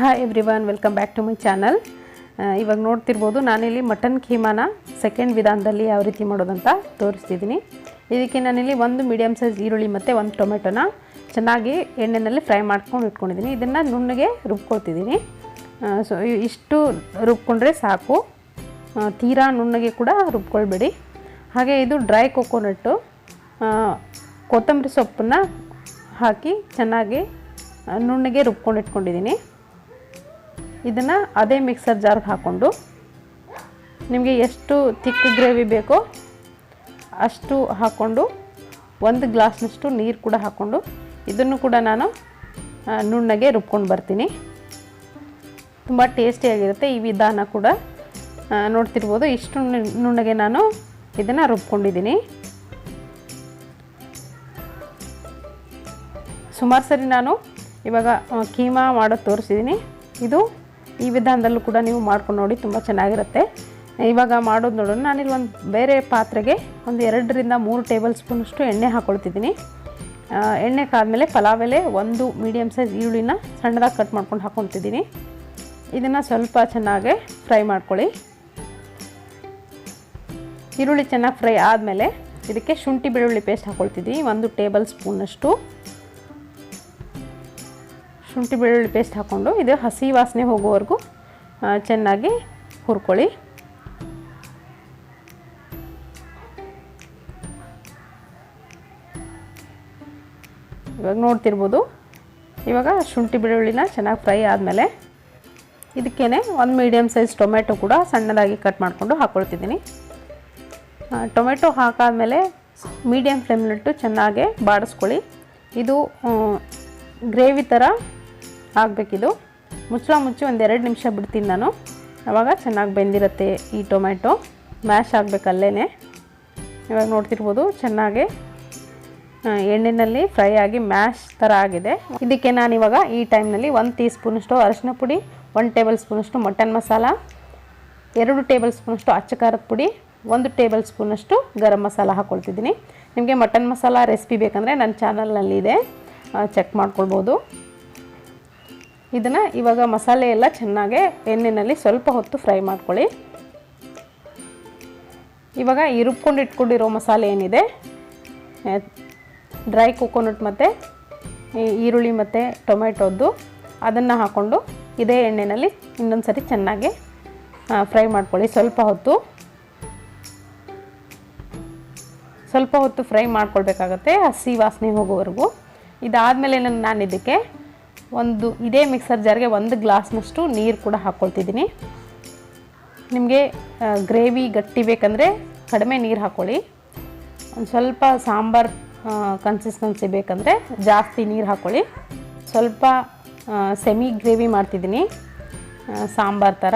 Hi everyone, welcome back to my channel. ಇವಾಗ ನೋಡ್ತಿರ್ಬೋದು, ನಾನಿಲ್ಲಿ ಮಟನ್ ಖೀಮಾನ ಸೆಕೆಂಡ್ ವಿಧಾನದಲ್ಲಿ ಯಾವ ರೀತಿ ಮಾಡೋದಂತ ತೋರಿಸ್ತಿದ್ದೀನಿ. ಇದಕ್ಕೆ ನಾನಿಲ್ಲಿ ಒಂದು ಮೀಡಿಯಮ್ ಸೈಜ್ ಈರುಳ್ಳಿ ಮತ್ತು ಒಂದು ಟೊಮೆಟೊನ ಚೆನ್ನಾಗಿ ಎಣ್ಣೆಯಲ್ಲಿ ಫ್ರೈ ಮಾಡ್ಕೊಂಡು ಇಟ್ಕೊಂಡಿದ್ದೀನಿ. ಇದನ್ನು ನುಣ್ಣಗೆ ರುಬ್ಕೊಳ್ತಿದ್ದೀನಿ. ಸೊ ಇಷ್ಟು ರುಬ್ಕೊಂಡ್ರೆ ಸಾಕು, ತೀರಾ ನುಣ್ಣಗೆ ಕೂಡ ರುಬ್ಕೊಳ್ಬೇಡಿ. ಹಾಗೆ ಇದು ಡ್ರೈ ಕೊಕೊನಟ್ಟು, ಕೊತ್ತಂಬರಿ ಸೊಪ್ಪನ್ನು ಹಾಕಿ ಚೆನ್ನಾಗಿ ನುಣ್ಣಗೆ ರುಬ್ಕೊಂಡು ಇಟ್ಕೊಂಡಿದ್ದೀನಿ. ಇದನ್ನು ಅದೇ ಮಿಕ್ಸರ್ ಜಾರ್ಗೆ ಹಾಕ್ಕೊಂಡು ನಿಮಗೆ ಎಷ್ಟು ತಿಕ್ ಗ್ರೇವಿ ಬೇಕೋ ಅಷ್ಟು ಹಾಕ್ಕೊಂಡು ಒಂದು ಗ್ಲಾಸ್ನಷ್ಟು ನೀರು ಕೂಡ ಹಾಕ್ಕೊಂಡು ಇದನ್ನು ಕೂಡ ನಾನು ನುಣ್ಣಗೆ ರುಬ್ಕೊಂಡು ಬರ್ತೀನಿ. ತುಂಬ ಟೇಸ್ಟಿಯಾಗಿರುತ್ತೆ ಈ ವಿಧಾನ ಕೂಡ. ನೋಡ್ತಿರ್ಬೋದು, ಇಷ್ಟು ನುಣ್ಣಗೆ ನಾನು ಇದನ್ನು ರುಬ್ಕೊಂಡಿದ್ದೀನಿ. ಸುಮಾರು ಸರಿ ನಾನು ಇವಾಗ ಕೀಮಾ ಮಾಡೋದು ತೋರಿಸಿದ್ದೀನಿ. ಇದು ಈ ವಿಧಾನದಲ್ಲೂ ಕೂಡ ನೀವು ಮಾಡ್ಕೊಂಡು ನೋಡಿ, ತುಂಬ ಚೆನ್ನಾಗಿರುತ್ತೆ. ಇವಾಗ ಮಾಡೋದು ನೋಡೋಣ. ನಾನಿಲ್ಲಿ ಒಂದು ಬೇರೆ ಪಾತ್ರೆಗೆ ಒಂದು 2ರಿಂದ 3 ಟೇಬಲ್ ಸ್ಪೂನಷ್ಟು ಎಣ್ಣೆ ಹಾಕ್ಕೊಳ್ತಿದ್ದೀನಿ. ಎಣ್ಣೆ ಕಾದ್ಮೇಲೆ ಪಲಾವ್ ಎಲೆ, ಒಂದು ಮೀಡಿಯಮ್ ಸೈಜ್ ಈರುಳ್ಳಿನ ಸಣ್ಣದಾಗಿ ಕಟ್ ಮಾಡ್ಕೊಂಡು ಹಾಕ್ಕೊಳ್ತಿದ್ದೀನಿ. ಇದನ್ನು ಸ್ವಲ್ಪ ಚೆನ್ನಾಗಿ ಫ್ರೈ ಮಾಡ್ಕೊಳ್ಳಿ. ಈರುಳ್ಳಿ ಚೆನ್ನಾಗಿ ಫ್ರೈ ಆದಮೇಲೆ ಇದಕ್ಕೆ ಶುಂಠಿ ಬೆಳ್ಳುಳ್ಳಿ ಪೇಸ್ಟ್ ಹಾಕ್ಕೊಳ್ತಿದ್ದೀನಿ. 1 ಟೇಬಲ್ ಸ್ಪೂನಷ್ಟು ಶುಂಠಿ ಬೆಳ್ಳುಳ್ಳಿ ಪೇಸ್ಟ್ ಹಾಕ್ಕೊಂಡು ಇದು ಹಸಿ ವಾಸನೆ ಹೋಗೋವರೆಗೂ ಚೆನ್ನಾಗಿ ಹುರ್ಕೊಳ್ಳಿ. ಇವಾಗ ನೋಡ್ತಿರ್ಬೋದು, ಇವಾಗ ಶುಂಠಿ ಬೆಳ್ಳುಳ್ಳಿನ ಚೆನ್ನಾಗಿ ಫ್ರೈ ಆದಮೇಲೆ ಇದಕ್ಕೇ ಒಂದು ಮೀಡಿಯಮ್ ಸೈಜ್ ಟೊಮೆಟೊ ಕೂಡ ಸಣ್ಣದಾಗಿ ಕಟ್ ಮಾಡಿಕೊಂಡು ಹಾಕ್ಕೊಳ್ತಿದ್ದೀನಿ. ಟೊಮೆಟೊ ಹಾಕಾದ್ಮೇಲೆ ಮೀಡಿಯಮ್ ಫ್ಲೇಮ್ನಲ್ಲಿಟ್ಟು ಚೆನ್ನಾಗಿ ಬಾಡಿಸ್ಕೊಳ್ಳಿ. ಇದು ಗ್ರೇವಿ ಥರ ಆಗಬೇಕಿದು. ಮುಚ್ಚಿ ಒಂದು 2 ನಿಮಿಷ ಬಿಡ್ತೀನಿ ನಾನು. ಆವಾಗ ಚೆನ್ನಾಗಿ ಬೆಂದಿರುತ್ತೆ ಈ ಟೊಮೆಟೊ. ಮ್ಯಾಶ್ ಆಗಬೇಕಲ್ಲೇ. ಇವಾಗ ನೋಡ್ತಿರ್ಬೋದು, ಚೆನ್ನಾಗಿ ಎಣ್ಣೆಯಲ್ಲಿ ಫ್ರೈ ಆಗಿ ಮ್ಯಾಶ್ ಥರ ಆಗಿದೆ. ಇದಕ್ಕೆ ನಾನಿವಾಗ ಈ ಟೈಮ್ನಲ್ಲಿ 1 ಟೀ ಸ್ಪೂನಷ್ಟು ಅರಿಶಿನ ಪುಡಿ, 1 ಟೇಬಲ್ ಸ್ಪೂನಷ್ಟು ಮಟನ್ ಮಸಾಲ, 2 ಟೇಬಲ್ ಸ್ಪೂನಷ್ಟು ಅಚ್ಚ ಖಾರದ ಪುಡಿ, 1 ಟೇಬಲ್ ಸ್ಪೂನಷ್ಟು ಗರಂ ಮಸಾಲ ಹಾಕ್ಕೊಳ್ತಿದ್ದೀನಿ. ನಿಮಗೆ ಮಟನ್ ಮಸಾಲ ರೆಸಿಪಿ ಬೇಕಂದರೆ ನನ್ನ ಚಾನಲ್ನಲ್ಲಿದೆ, ಚೆಕ್ ಮಾಡ್ಕೊಳ್ಬೋದು. ಇದನ್ನು ಇವಾಗ ಮಸಾಲೆ ಎಲ್ಲ ಚೆನ್ನಾಗಿ ಎಣ್ಣೆಯಲ್ಲಿ ಸ್ವಲ್ಪ ಹೊತ್ತು ಫ್ರೈ ಮಾಡ್ಕೊಳ್ಳಿ. ಇವಾಗ ಈ ರುಬ್ಕೊಂಡು ಇಟ್ಕೊಂಡಿರೋ ಮಸಾಲೆ ಏನಿದೆ, ಡ್ರೈ ಕೊಕೊನಟ್ ಮತ್ತು ಈರುಳ್ಳಿ ಮತ್ತು ಟೊಮೆಟೊದ್ದು, ಅದನ್ನು ಹಾಕ್ಕೊಂಡು ಇದೇ ಎಣ್ಣೆಯಲ್ಲಿ ಇನ್ನೊಂದು ಸರಿ ಚೆನ್ನಾಗಿ ಫ್ರೈ ಮಾಡ್ಕೊಳ್ಳಿ. ಸ್ವಲ್ಪ ಹೊತ್ತು ಫ್ರೈ ಮಾಡ್ಕೊಳ್ಬೇಕಾಗತ್ತೆ, ಹಸಿ ವಾಸನೆ ಹೋಗೋವರೆಗೂ. ಇದಾದಮೇಲೆ ನಾನು ಇದಕ್ಕೆ ಇದೇ ಮಿಕ್ಸರ್ ಜಾರ್ಗೆ 1 ಗ್ಲಾಸ್ನಷ್ಟು ನೀರು ಕೂಡ ಹಾಕ್ಕೊಳ್ತಿದ್ದೀನಿ. ನಿಮಗೆ ಗ್ರೇವಿ ಗಟ್ಟಿ ಬೇಕಂದರೆ ಕಡಿಮೆ ನೀರು ಹಾಕ್ಕೊಳ್ಳಿ. ಒಂದು ಸ್ವಲ್ಪ ಸಾಂಬಾರು ಕನ್ಸಿಸ್ಟೆನ್ಸಿ ಬೇಕಂದರೆ ಜಾಸ್ತಿ ನೀರು ಹಾಕ್ಕೊಳ್ಳಿ. ಸ್ವಲ್ಪ ಸೆಮಿ ಗ್ರೇವಿ ಮಾಡ್ತಿದ್ದೀನಿ, ಸಾಂಬಾರು ಥರ.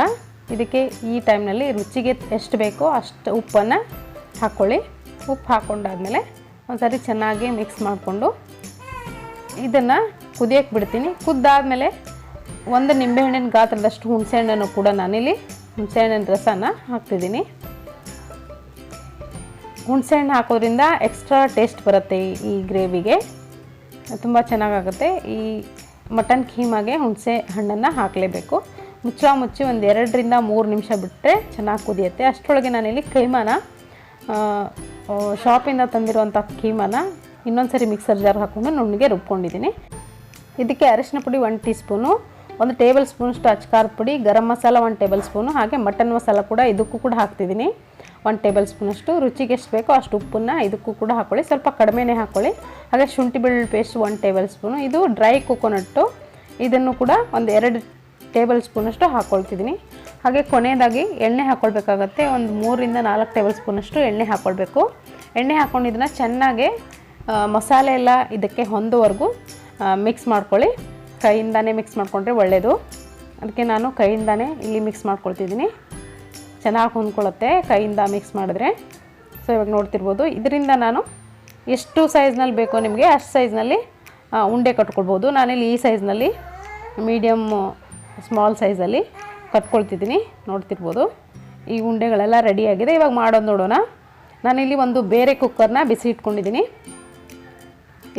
ಇದಕ್ಕೆ ಈ ಟೈಮ್ನಲ್ಲಿ ರುಚಿಗೆ ಎಷ್ಟು ಬೇಕೋ ಅಷ್ಟು ಉಪ್ಪನ್ನು ಹಾಕ್ಕೊಳ್ಳಿ. ಉಪ್ಪು ಹಾಕ್ಕೊಂಡಾದ್ಮೇಲೆ ಒಂದು ಸರಿ ಚೆನ್ನಾಗಿ ಮಿಕ್ಸ್ ಮಾಡಿಕೊಂಡು ಇದನ್ನು ಕುದಿಯೋಕ್ಕೆ ಬಿಡ್ತೀನಿ. ಕುದ್ದಾದಮೇಲೆ 1 ನಿಂಬೆಹಣ್ಣಿನ ಗಾತ್ರದಷ್ಟು ಹುಣಸೆಹಣ್ಣನ್ನು ಕೂಡ ನಾನಿಲ್ಲಿ ಹುಣಸೆಹಣ್ಣಿನ ರಸನ ಹಾಕ್ತಿದ್ದೀನಿ. ಹುಣಸೆಹಣ್ಣು ಹಾಕೋದ್ರಿಂದ ಎಕ್ಸ್ಟ್ರಾ ಟೇಸ್ಟ್ ಬರುತ್ತೆ ಈ ಗ್ರೇವಿಗೆ, ತುಂಬ ಚೆನ್ನಾಗಾಗುತ್ತೆ. ಈ ಮಟನ್ ಖೀಮಾಗೆ ಹುಣಸೆ ಹಣ್ಣನ್ನು ಹಾಕಲೇಬೇಕು. ಮುಚ್ಚಿ ಒಂದು 2ರಿಂದ 3 ನಿಮಿಷ ಬಿಟ್ಟರೆ ಚೆನ್ನಾಗಿ ಕುದಿಯುತ್ತೆ. ಅಷ್ಟರೊಳಗೆ ನಾನಿಲ್ಲಿ ಖೈಮಾನ, ಶಾಪಿಂದ ತಂದಿರುವಂಥ ಖೀಮಾನ ಇನ್ನೊಂದು ಸರಿ ಮಿಕ್ಸರ್ ಜಾರ್ ಹಾಕ್ಕೊಂಡು ನುಣ್ಣಗೆ ರುಬ್ಕೊಂಡಿದ್ದೀನಿ. ಇದಕ್ಕೆ ಅರಿಶಿನ ಪುಡಿ 1 ಟೀ ಸ್ಪೂನು, 1 ಟೇಬಲ್ ಸ್ಪೂನಷ್ಟು ಅಚ್ಚ ಖಾರದ ಪುಡಿ, ಗರಂ ಮಸಾಲ 1 ಟೇಬಲ್ ಸ್ಪೂನು, ಹಾಗೆ ಮಟನ್ ಮಸಾಲ ಕೂಡ ಇದಕ್ಕೂ ಕೂಡ ಹಾಕ್ತಿದ್ದೀನಿ 1 ಟೇಬಲ್ ಸ್ಪೂನಷ್ಟು. ರುಚಿಗೆ ಎಷ್ಟು ಬೇಕೋ ಅಷ್ಟು ಉಪ್ಪನ್ನು ಇದಕ್ಕೂ ಕೂಡ ಹಾಕ್ಕೊಳ್ಳಿ, ಸ್ವಲ್ಪ ಕಡಿಮೆನೇ ಹಾಕ್ಕೊಳ್ಳಿ. ಹಾಗೆ ಶುಂಠಿ ಬೆಳ್ಳುಳ್ಳಿ ಪೇಸ್ಟ್ 1 ಟೇಬಲ್ ಸ್ಪೂನು. ಇದು ಡ್ರೈ ಕೊಕೊನಟ್ಟು, ಇದನ್ನು ಕೂಡ ಒಂದು 2 ಟೇಬಲ್ ಸ್ಪೂನಷ್ಟು ಹಾಕ್ಕೊಳ್ತಿದ್ದೀನಿ. ಹಾಗೆ ಕೊನೆಯದಾಗಿ ಎಣ್ಣೆ ಹಾಕ್ಕೊಳ್ಬೇಕಾಗತ್ತೆ. ಒಂದು 3ರಿಂದ 4 ಟೇಬಲ್ ಸ್ಪೂನಷ್ಟು ಎಣ್ಣೆ ಹಾಕ್ಕೊಳ್ಬೇಕು. ಎಣ್ಣೆ ಹಾಕ್ಕೊಂಡು ಇದನ್ನು ಚೆನ್ನಾಗಿ ಮಸಾಲೆ ಎಲ್ಲ ಇದಕ್ಕೆ ಹೊಂದೋವರೆಗೂ ಮಿಕ್ಸ್ ಮಾಡ್ಕೊಳ್ಳಿ. ಕೈಯಿಂದಾನೇ ಮಿಕ್ಸ್ ಮಾಡಿಕೊಂಡ್ರೆ ಒಳ್ಳೆಯದು. ಅದಕ್ಕೆ ನಾನು ಕೈಯಿಂದಾನೇ ಇಲ್ಲಿ ಮಿಕ್ಸ್ ಮಾಡ್ಕೊಳ್ತಿದ್ದೀನಿ. ಚೆನ್ನಾಗಿ ಹೊಂದ್ಕೊಳ್ಳುತ್ತೆ ಕೈಯಿಂದ ಮಿಕ್ಸ್ ಮಾಡಿದ್ರೆ. ಸೊ ಇವಾಗ ನೋಡ್ತಿರ್ಬೋದು, ಇದರಿಂದ ನಾನು ಎಷ್ಟು ಸೈಜ್ನಲ್ಲಿ ಬೇಕೋ ನಿಮಗೆ ಅಷ್ಟು ಸೈಜ್ನಲ್ಲಿ ಉಂಡೆ ಕಟ್ಕೊಳ್ಬೋದು. ನಾನಿಲ್ಲಿ ಈ ಸೈಜ್ನಲ್ಲಿ ಮೀಡಿಯಮ್ ಸ್ಮಾಲ್ ಸೈಜಲ್ಲಿ ಕಟ್ಕೊಳ್ತಿದ್ದೀನಿ. ನೋಡ್ತಿರ್ಬೋದು, ಈ ಉಂಡೆಗಳೆಲ್ಲ ರೆಡಿಯಾಗಿದೆ. ಇವಾಗ ಮಾಡೋದು ನೋಡೋಣ. ನಾನಿಲ್ಲಿ ಒಂದು ಬೇರೆ ಕುಕ್ಕರ್ನ ಬಿಸಿ ಇಟ್ಕೊಂಡಿದ್ದೀನಿ.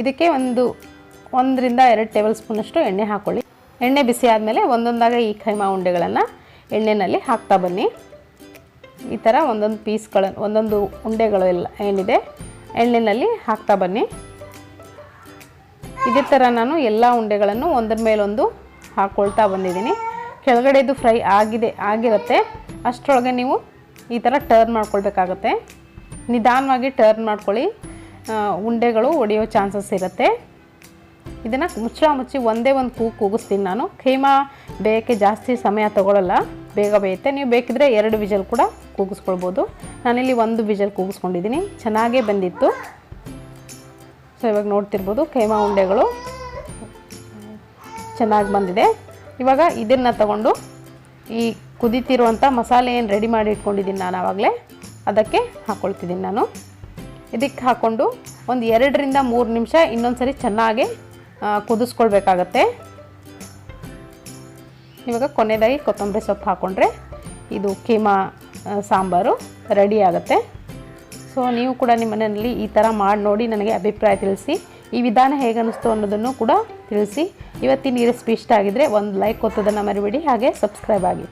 ಇದಕ್ಕೆ 1ರಿಂದ 2 ಟೇಬಲ್ ಸ್ಪೂನಷ್ಟು ಎಣ್ಣೆ ಹಾಕ್ಕೊಳ್ಳಿ. ಎಣ್ಣೆ ಬಿಸಿ ಆದಮೇಲೆ ಒಂದೊಂದಾಗಿ ಈ ಖೈಮಾ ಉಂಡೆಗಳನ್ನು ಎಣ್ಣೆಯಲ್ಲಿ ಹಾಕ್ತಾ ಬನ್ನಿ. ಈ ಥರ ಒಂದೊಂದು ಪೀಸ್ಗಳನ್ನು ಒಂದೊಂದು ಉಂಡೆಗಳು ಎಲ್ಲ ಏನಿದೆ ಎಣ್ಣೆಯಲ್ಲಿ ಹಾಕ್ತಾ ಬನ್ನಿ. ಇದೇ ಥರ ನಾನು ಎಲ್ಲ ಉಂಡೆಗಳನ್ನು ಒಂದರ ಮೇಲೊಂದು ಹಾಕ್ಕೊಳ್ತಾ ಬಂದಿದ್ದೀನಿ. ಕೆಳಗಡೆದು ಫ್ರೈ ಆಗಿರುತ್ತೆ, ಅಷ್ಟರೊಳಗೆ ನೀವು ಈ ಥರ ಟರ್ನ್ ಮಾಡ್ಕೊಳ್ಬೇಕಾಗತ್ತೆ. ನಿಧಾನವಾಗಿ ಟರ್ನ್ ಮಾಡ್ಕೊಳ್ಳಿ, ಉಂಡೆಗಳು ಒಡೆಯೋ ಚಾನ್ಸಸ್ ಇರುತ್ತೆ. ಇದನ್ನು ಮುಚ್ಚಿ ಒಂದೇ ಒಂದು ಕೂಗಿಸ್ತೀನಿ ನಾನು. ಖೈಮಾ ಬೇಯೋಕ್ಕೆ ಜಾಸ್ತಿ ಸಮಯ ತೊಗೊಳ್ಳಲ್ಲ, ಬೇಗ ಬೇಯುತ್ತೆ. ನೀವು ಬೇಕಿದ್ರೆ 2 ವಿಜಲ್ ಕೂಡ ಕೂಗಿಸ್ಕೊಳ್ಬೋದು. ನಾನಿಲ್ಲಿ 1 ವಿಜಲ್ ಕೂಗಿಸ್ಕೊಂಡಿದ್ದೀನಿ. ಚೆನ್ನಾಗೇ ಬಂದಿತ್ತು. ಸೊ ಇವಾಗ ನೋಡ್ತಿರ್ಬೋದು ಖೈಮಾ ಉಂಡೆಗಳು ಚೆನ್ನಾಗಿ ಬಂದಿದೆ. ಇವಾಗ ಇದನ್ನು ತಗೊಂಡು ಈ ಕುದೀತಿರುವಂಥ ಮಸಾಲೆ ಏನು ರೆಡಿ ಮಾಡಿ ಇಟ್ಕೊಂಡಿದ್ದೀನಿ ನಾನು ಆವಾಗಲೇ, ಅದಕ್ಕೆ ಹಾಕ್ಕೊಳ್ತಿದ್ದೀನಿ ನಾನು. ಇದಕ್ಕೆ ಹಾಕ್ಕೊಂಡು ಒಂದು 2 ರಿಂದ 3 ನಿಮಿಷ ಇನ್ನೊಂದು ಸರಿ ಚೆನ್ನಾಗಿ ಕುದಿಸ್ಕೊಳ್ಬೇಕಾಗತ್ತೆ. ಇವಾಗ ಕೊನೆಯದಾಗಿ ಕೊತ್ತಂಬರಿ ಸೊಪ್ಪು ಹಾಕ್ಕೊಂಡ್ರೆ ಇದು ಖೈಮಾ ಸಾಂಬಾರು ರೆಡಿ ಆಗುತ್ತೆ. ಸೊ ನೀವು ಕೂಡ ನಿಮ್ಮ ಮನೆಯಲ್ಲಿ ಈ ಥರ ಮಾಡಿ ನೋಡಿ ನನಗೆ ಅಭಿಪ್ರಾಯ ತಿಳಿಸಿ. ಈ ವಿಧಾನ ಹೇಗೆ ಅನ್ನಿಸ್ತು ಅನ್ನೋದನ್ನು ಕೂಡ ತಿಳಿಸಿ. ಇವತ್ತಿನ ಈ ರೆಸಿಪಿ ಇಷ್ಟ ಆಗಿದ್ದರೆ ಒಂದು ಲೈಕ್ ಕೊತ್ತೋದನ್ನು ಮರಿಬೇಡಿ, ಹಾಗೆ ಸಬ್ಸ್ಕ್ರೈಬ್ ಆಗಿ.